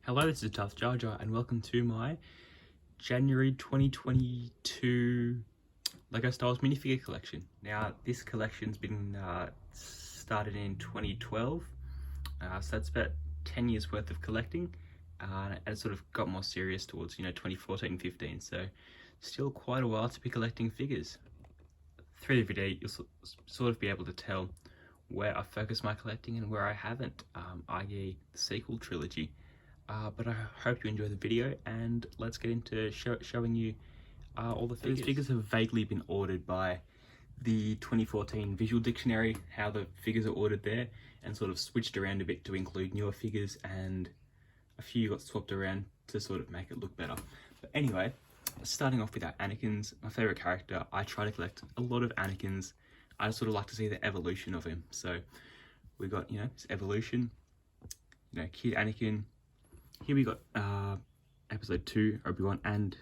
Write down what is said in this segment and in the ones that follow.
Hello, this is Darth Jar Jar, and welcome to my January 2022 LEGO Star Wars minifigure collection. Now, this collection's been started in 2012, so that's about 10 years worth of collecting, and it sort of got more serious towards 2014 and 15. So, still quite a while to be collecting figures. Through the video, you'll sort of be able to tell where I focus my collecting and where I haven't, i.e. the sequel trilogy. But I hope you enjoy the video, and let's get into showing you all the figures. These figures have vaguely been ordered by the 2014 Visual Dictionary, how the figures are ordered there, and sort of switched around a bit to include newer figures, and a few got swapped around to sort of make it look better. But anyway, starting off with our Anakins, my favourite character. I try to collect a lot of Anakins. I sort of like to see the evolution of him. So we got, his evolution, Kid Anakin. Here we got episode 2, Obi-Wan and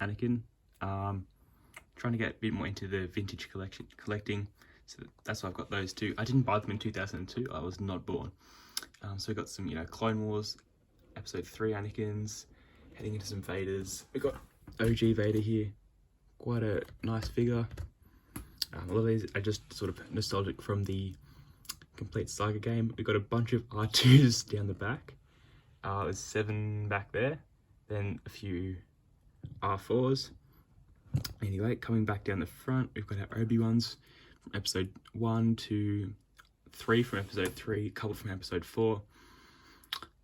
Anakin. Trying to get a bit more into the vintage collecting, so that's why I've got those two. I didn't buy them in 2002, I was not born. So we got some, Clone Wars, episode 3 Anakins, heading into some Vaders. We got OG Vader here, quite a nice figure. A lot of these are just sort of nostalgic from the complete saga game. We got a bunch of R2s down the back. There's 7 back there, then a few R4s. Anyway, coming back down the front, we've got our Obi-Wans from episode 1 to 3 from episode 3, a couple from episode 4.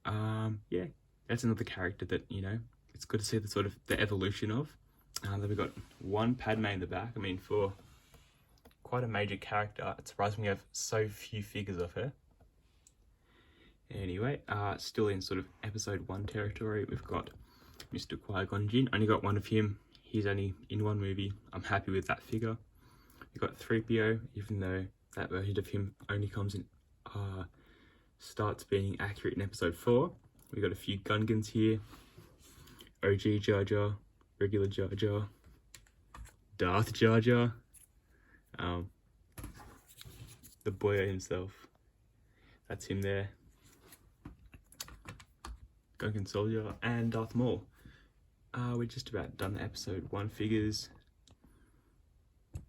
Yeah, that's another character that, it's good to see the sort of the evolution of. Then we've got 1 Padme in the back. I mean, for quite a major character, it's surprising we have so few figures of her. Anyway, still in sort of episode 1 territory, we've got Mr. Gonjin. Only got one of him. He's only in one movie. I'm happy with that figure. We've got 3PO, even though that version of him only comes in, starts being accurate in episode 4. We've got a few Gungans here. OG Jar Jar, regular Jar Jar, Darth Jar Jar, the boyo himself. That's him there. Gungan Soldier, and Darth Maul. We're just about done the episode 1 figures.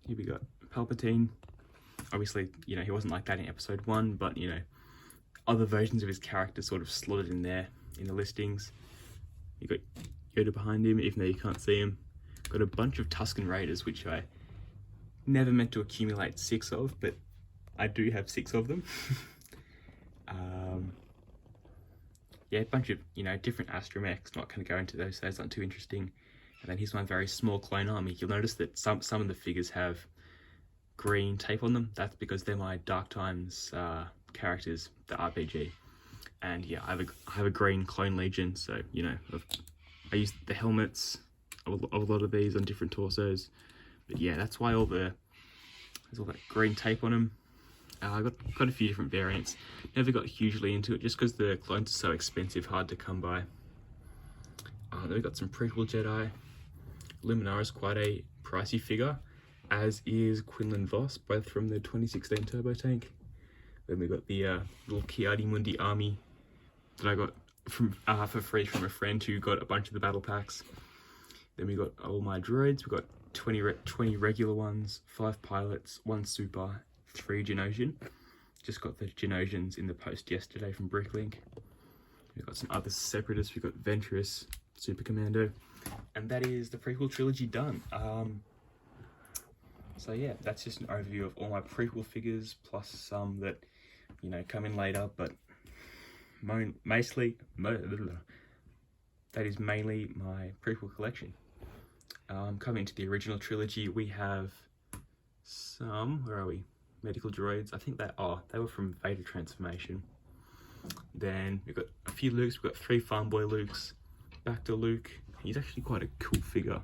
Here we got Palpatine. Obviously, he wasn't like that in episode 1, but, other versions of his character sort of slotted in there in the listings. You got Yoda behind him, even though you can't see him. Got a bunch of Tusken Raiders, which I never meant to accumulate 6 of, but I do have 6 of them. Yeah, a bunch of, different astromechs. Not going to go into those aren't too interesting. And then here's my very small clone army. You'll notice that some of the figures have green tape on them. That's because they're my Dark Times characters, the RPG. And yeah, I have a green clone legion, so, I use the helmets of a lot of these on different torsos. But yeah, that's why there's all that green tape on them. I got a few different variants. Never got hugely into it just because the clones are so expensive, hard to come by. Then we got some prequel Jedi. Luminara is quite a pricey figure, as is Quinlan Vos, both from the 2016 Turbo Tank. Then we got the little Kiadi Mundi army that I got from for free from a friend who got a bunch of the battle packs. Then we got all my droids. We got 20 regular ones, 5 pilots, 1 super, 3 Genosian. Just got the Genosians in the post yesterday from Bricklink. We've got some other separatists. We've got Ventress, Super Commando, and that is the prequel trilogy done. So yeah, that's just an overview of all my prequel figures, plus some that come in later, but that is mainly my prequel collection. Coming to the original trilogy, we have some, where are we? Medical droids. I think they were from Vader Transformation. Then we've got a few Lukes. We've got 3 Farm Boy Lukes. Back to Luke. He's actually quite a cool figure.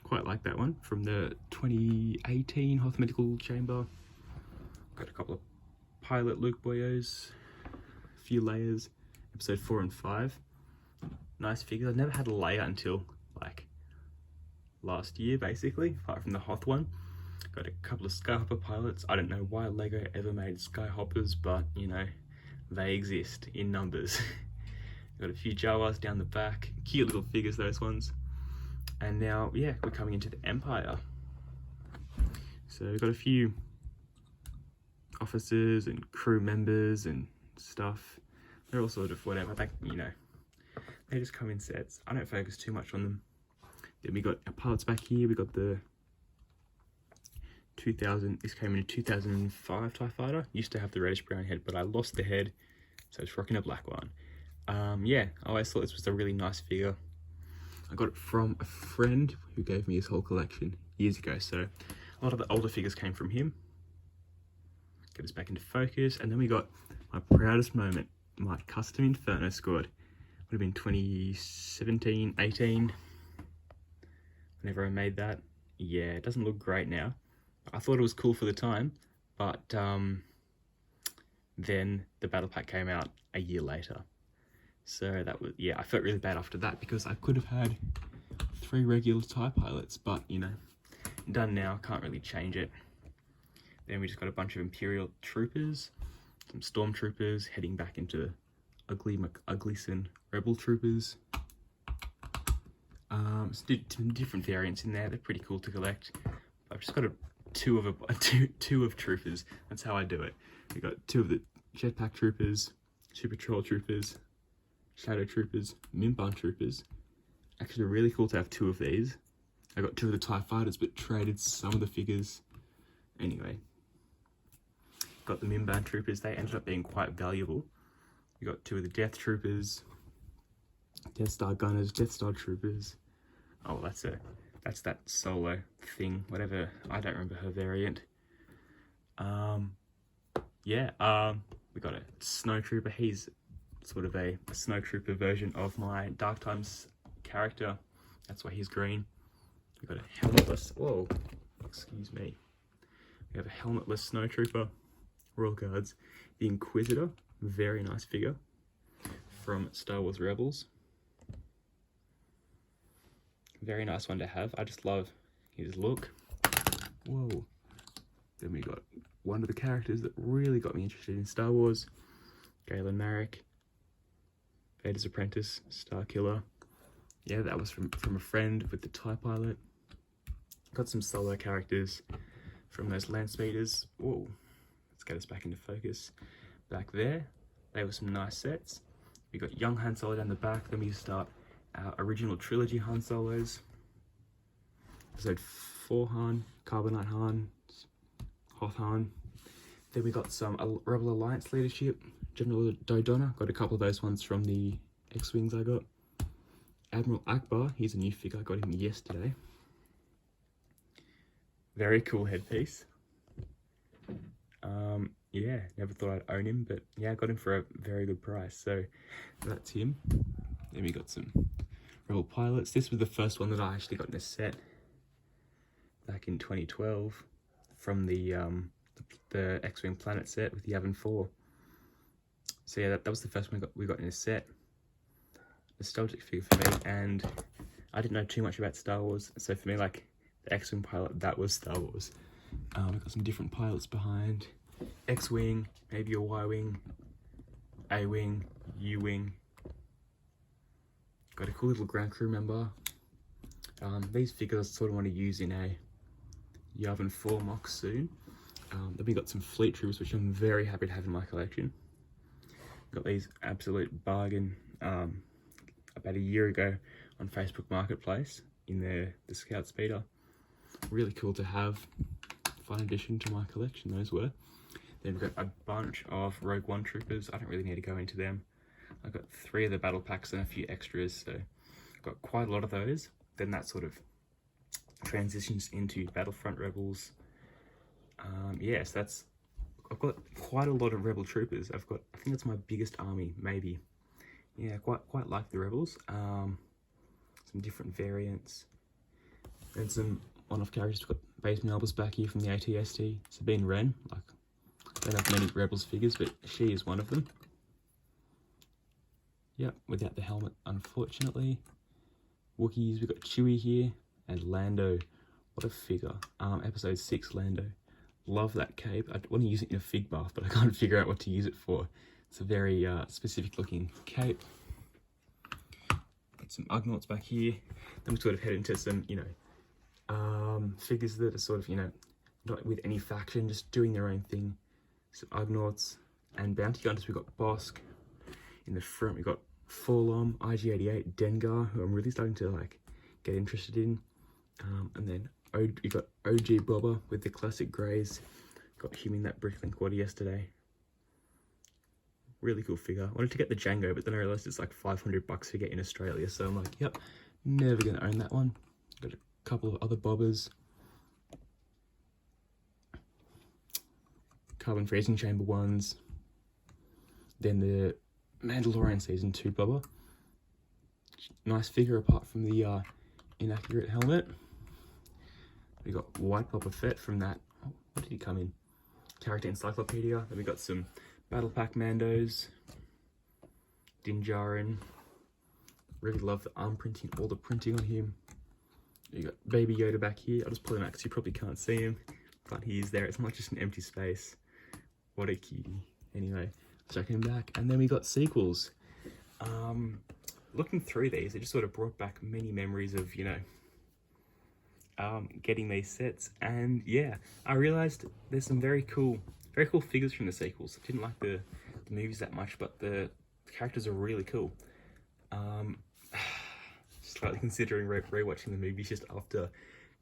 Quite like that one from the 2018 Hoth Medical Chamber. Got a couple of pilot Luke boyos. A few layers. Episode 4 and 5. Nice figures. I've never had a Leia until like last year, basically, apart from the Hoth one. Got a couple of Skyhopper pilots. I don't know why Lego ever made Skyhoppers, but they exist in numbers. Got a few Jawas down the back. Cute little figures, those ones. And now, yeah, we're coming into the Empire. So we've got a few officers and crew members and stuff. They're all sort of whatever, they, you know, they just come in sets. I don't focus too much on them. Then we got our pilots back here. We got the 2000, this came in a 2005 TIE Fighter. Used to have the reddish brown head, but I lost the head, so it's rocking a black one. Yeah, I always thought this was a really nice figure. I got it from a friend who gave me his whole collection years ago, so a lot of the older figures came from him. Get us back into focus, and then we got my proudest moment, my custom Inferno squad. Would have been 2017, 18, whenever I made that. Yeah, it doesn't look great now. I thought it was cool for the time, but then the battle pack came out a year later. So that was, yeah, I felt really bad after that because I could have had 3 regular TIE pilots, but you know, done now, can't really change it. Then we just got a bunch of Imperial Troopers, some Stormtroopers heading back into Ugly McUglyson Rebel Troopers. Some different variants in there, they're pretty cool to collect. I've just got two of Troopers, that's how I do it. We got 2 of the Jetpack Troopers, 2 Patrol Troopers, Shadow Troopers, Mimban Troopers. Actually really cool to have 2 of these. I got 2 of the TIE Fighters but traded some of the figures. Anyway, got the Mimban Troopers, they ended up being quite valuable. We got 2 of the Death Troopers, Death Star Gunners, Death Star Troopers. Oh, that's that Solo thing, whatever, I don't remember her variant. Yeah, we got a Snow Trooper, he's sort of a Snow Trooper version of my Dark Times character. That's why he's green. We got a helmetless, whoa, excuse me. We have a helmetless Snow Trooper, Royal Guards. The Inquisitor, very nice figure from Star Wars Rebels. Very nice one to have. I just love his look. Whoa. Then we got one of the characters that really got me interested in Star Wars. Galen Marek, Vader's Apprentice, Star Killer. Yeah, that was from a friend with the TIE Pilot. Got some solo characters from those land speeders. Whoa, let's get us back into focus. Back there, they were some nice sets. We got young Han Solo down the back. Then we start our original trilogy Han Solos. Episode 4 Han, Carbonite Han, Hoth Han. Then we got some Rebel Alliance leadership. General Dodonna, got a couple of those ones from the X-Wings I got. Admiral Akbar, he's a new figure, I got him yesterday. Very cool headpiece. Yeah, never thought I'd own him, but yeah, I got him for a very good price, so that's him. Then we got some Rebel pilots. This was the first one that I actually got in a set back in 2012 from the X-Wing Planet set with the Yavin 4. So yeah, that was the first one we got in a set. Nostalgic figure for me, and I didn't know too much about Star Wars, so for me, like, the X-Wing pilot, that was Star Wars. We've got some different pilots behind. X-Wing, maybe a Y-Wing, A-Wing, U-Wing. Got a cool little ground crew member. These figures I sort of want to use in a Yavin 4 mock soon. Then we got some fleet troopers, which I'm very happy to have in my collection. Got these absolute bargain about a year ago on Facebook Marketplace in the Scout Speeder. Really cool to have. Fun addition to my collection, those were. Then we've got a bunch of Rogue One troopers. I don't really need to go into them. I've got 3 of the battle packs and a few extras, so I've got quite a lot of those. Then that sort of transitions into Battlefront Rebels. Yes, I've got quite a lot of Rebel troopers. I think that's my biggest army, maybe. Yeah, quite like the Rebels. Some different variants. And some one-off characters. We've got Base Melbus back here from the ATST. Sabine Wren. Like, I don't have many Rebels figures, but she is one of them. Yep, without the helmet, unfortunately. Wookiees, we've got Chewie here, and Lando. What a figure. Episode 6 Lando. Love that cape. I want to use it in a fig bath, but I can't figure out what to use it for. It's a very specific looking cape. some Ugnaughts back here. Then we sort of head into some, you know, figures that are sort of, you know, not with any faction, just doing their own thing. Some Ugnaughts and Bounty Hunters. We've got Bosque. In the front, we've got Forlom, IG-88, Dengar, who I'm really starting to, like, get interested in. And then we got OG Bobber with the classic greys. Got him in that Bricklink order yesterday. Really cool figure. I wanted to get the Django, but then I realised it's like $500 to get in Australia. So I'm like, yep, never going to own that one. Got a couple of other bobbers. Carbon Freezing Chamber ones. Then the Mandalorian Season 2 bobber. Nice figure apart from the inaccurate helmet. We got White Boba Fett from that. Oh, what did he come in? Character Encyclopedia. Then we got some Battle Pack Mandos. Din Djarin. Really love the arm printing, all the printing on him. You got Baby Yoda back here. I'll just pull him out because you probably can't see him. But he is there. It's not just an empty space. What a cutie. Anyway, check him back. And then we got sequels. Looking through these, it just sort of brought back many memories of, you know, getting these sets. And yeah, I realized there's some very cool figures from the sequels. I didn't like the movies that much, but the characters are really cool. Slightly considering rewatching the movies just after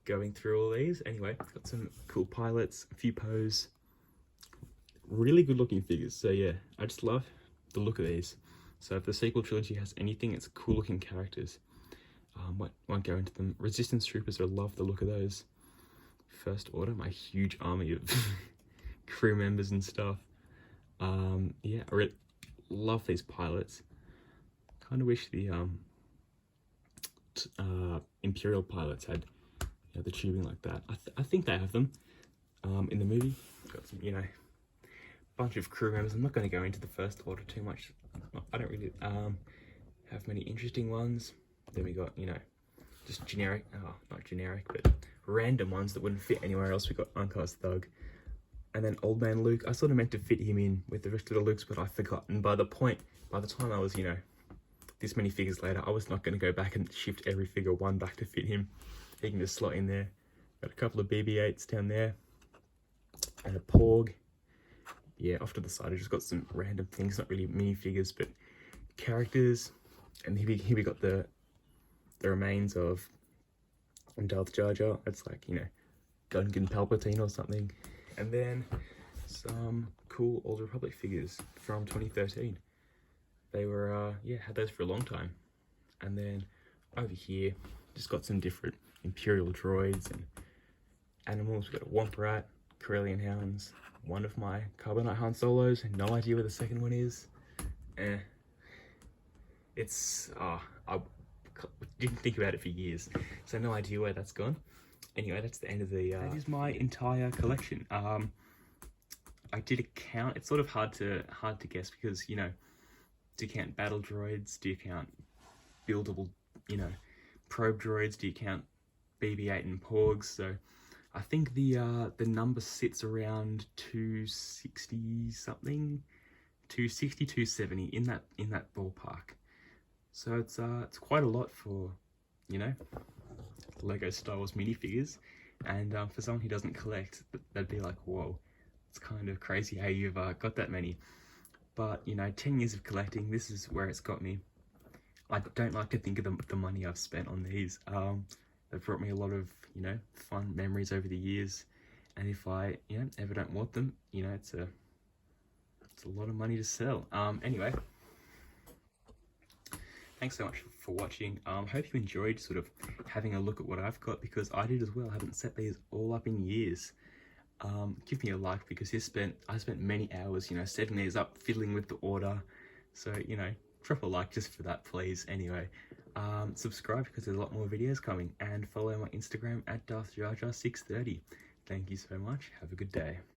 going through all these. Anyway, got some cool pilots, a few Poes, really good looking figures. So yeah, I just love the look of these. So if the sequel trilogy has anything, it's cool looking characters. Won't go into them. Resistance Troopers, I love the look of those. First Order, my huge army of crew members and stuff. Yeah, I really love these pilots. Kind of wish the Imperial pilots had, you know, the tubing like that. I think they have them in the movie. Got some, you know, bunch of crew members. I'm not going to go into the First Order too much. I don't really have many interesting ones. Then we got, you know, just generic, not generic, but random ones that wouldn't fit anywhere else. We got Uncast Thug. And then Old Man Luke. I sort of meant to fit him in with the rest of the Lukes, but I forgot. And by the time I was, you know, this many figures later, I was not going to go back and shift every figure one back to fit him. He can just slot in there. Got a couple of BB-8s down there. And a Porg. Yeah, off to the side, I just got some random things, not really minifigures, but characters. And here we got the remains of Darth Jar Jar. It's like, you know, Gungan Palpatine or something. And then some cool Old Republic figures from 2013. They were, yeah, had those for a long time. And then over here, just got some different Imperial droids and animals. We've got a Womp Rat, Corellian Hounds, one of my Carbonite Han Solos. No idea where the second one is. It's, I didn't think about it for years, so no idea where that's gone. Anyway, that's the end of the, that is my entire collection. I did a count. It's sort of hard to guess because, you know, do you count battle droids? Do you count buildable, you know, probe droids? Do you count BB-8 and Porgs? So I think the number sits around 260 something, 260, 270 in that ballpark. So it's quite a lot for, you know, Lego Star Wars minifigures, and for someone who doesn't collect, they'd be like, whoa, it's kind of crazy how you've got that many. But, you know, 10 years of collecting, this is where it's got me. I don't like to think of the money I've spent on these. They've brought me a lot of, you know, fun memories over the years, and if I, you know, ever don't want them, you know, it's a lot of money to sell. Anyway, thanks so much for watching. Hope you enjoyed sort of having a look at what I've got, because I did as well. I haven't set these all up in years. Give me a like, because I spent many hours, you know, setting these up, fiddling with the order. So, you know, drop a like just for that, please. Anyway, subscribe because there's a lot more videos coming, and follow my Instagram at DarthJarJar630. Thank you so much. Have a good day.